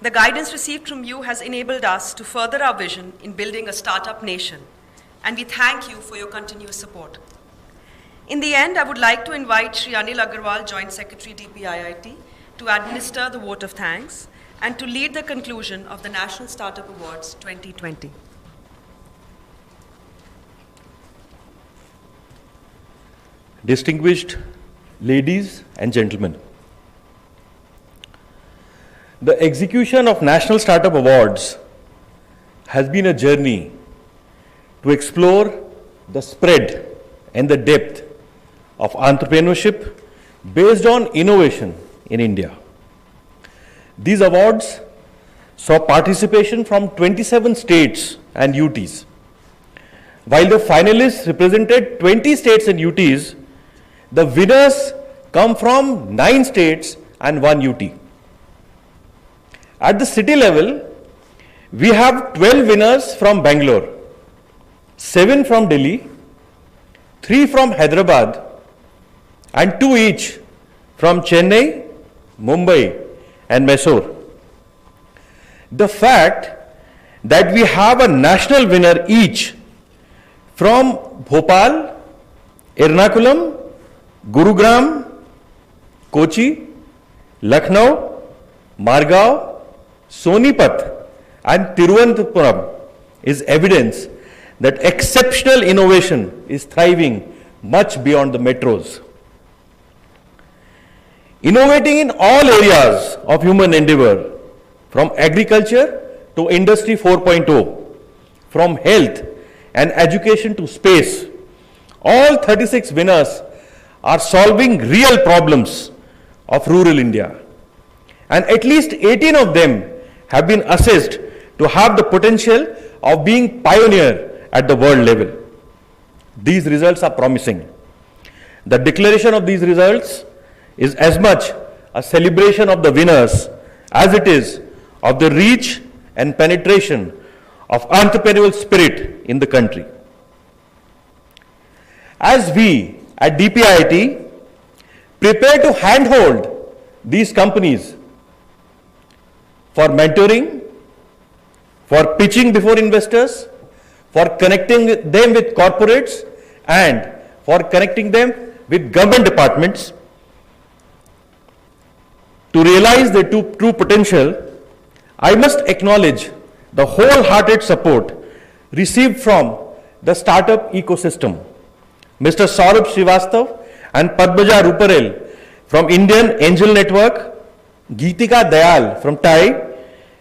The guidance received from you has enabled us to further our vision in building a startup nation, and we thank you for your continuous support. In the end, I would like to invite Shri Anil Agarwal, Joint Secretary, DPIIT, to administer the vote of thanks and to lead the conclusion of the National Startup Awards 2020. Distinguished ladies and gentlemen, The execution of National Startup Awards has been a journey to explore the spread and the depth of entrepreneurship based on innovation in India. These awards saw participation from 27 states and UTs. While the finalists represented 20 states and UTs, the winners come from 9 states and 1 UT. At the city level, we have 12 winners from Bangalore, 7 from Delhi, 3 from Hyderabad, and 2 each from Chennai, Mumbai, and Mysore. The fact that we have a national winner each from Bhopal, Ernakulam, Gurugram, Kochi, Lucknow, Margao, Sonipat, and Tiruvananthapuram is evidence that exceptional innovation is thriving much beyond the metros. Innovating in all areas of human endeavor, from agriculture to Industry 4.0, from health and education to space, all 36 winners are solving real problems of rural India. And at least 18 of them have been assessed to have the potential of being pioneer at the world level. These results are promising. The declaration of these results is as much a celebration of the winners as it is of the reach and penetration of entrepreneurial spirit in the country. As we at DPIIT prepare to handhold these companies for mentoring, for pitching before investors, for connecting them with corporates, and for connecting them with government departments, to realize their true potential, I must acknowledge the wholehearted support received from the startup ecosystem. Mr. Saurabh Srivastav and Padmaja Ruparel from Indian Angel Network, Geetika Dayal from TAI,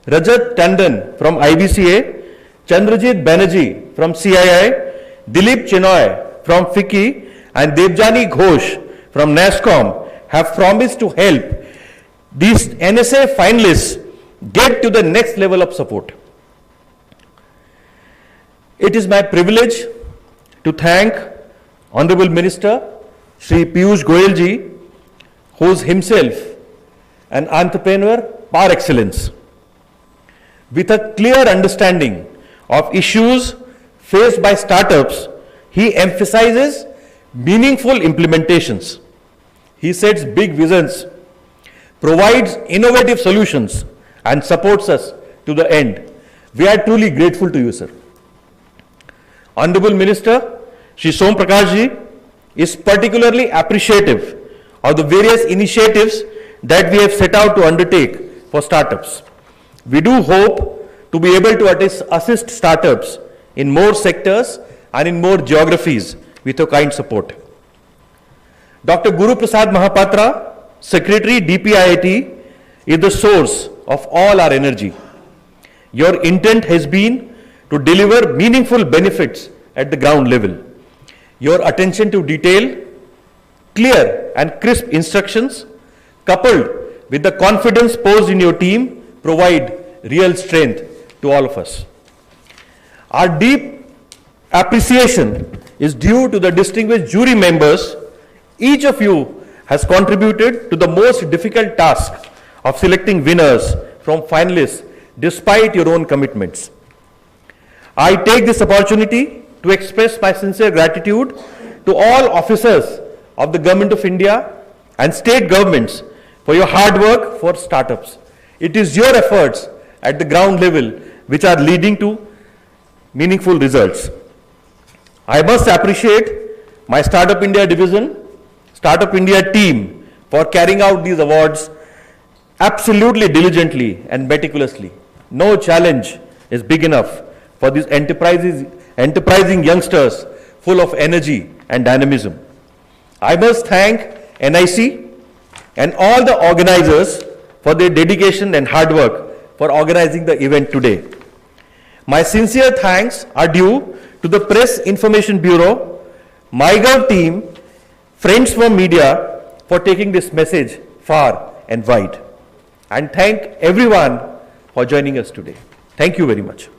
Rajat Tandon from IBCA, Chandrajit Banerjee from CII, Dilip Chenoy from FICCI, and Debjani Ghosh from NASSCOM have promised to help these NSA finalists get to the next level of support. It is my privilege to thank Honorable Minister Shri Piyush Goyal ji, who is himself an entrepreneur par excellence. With a clear understanding of issues faced by startups, he emphasizes meaningful implementations. He sets big visions, provides innovative solutions, and supports us to the end. We are truly grateful to you, sir. Honorable Minister Shri Som Prakash ji is particularly appreciative of the various initiatives that we have set out to undertake for startups. We do hope to be able to assist startups in more sectors and in more geographies with your kind support. Dr. Guru Prasad Mahapatra, Secretary DPIIT, is the source of all our energy. Your intent has been to deliver meaningful benefits at the ground level. Your attention to detail, clear and crisp instructions, coupled with the confidence posed in your team, provide real strength to all of us. Our deep appreciation is due to the distinguished jury members. Each of you has contributed to the most difficult task of selecting winners from finalists despite your own commitments. I take this opportunity to express my sincere gratitude to all officers of the Government of India and state governments for your hard work for startups. It is your efforts at the ground level which are leading to meaningful results. I must appreciate my Startup India division, Startup India team for carrying out these awards absolutely diligently and meticulously. No challenge is big enough for these enterprising youngsters full of energy and dynamism. I must thank NIC and all the organizers for their dedication and hard work for organizing the event today. My sincere thanks are due to the Press Information Bureau, MyGov team, friends from media for taking this message far and wide. And thank everyone for joining us today. Thank you very much.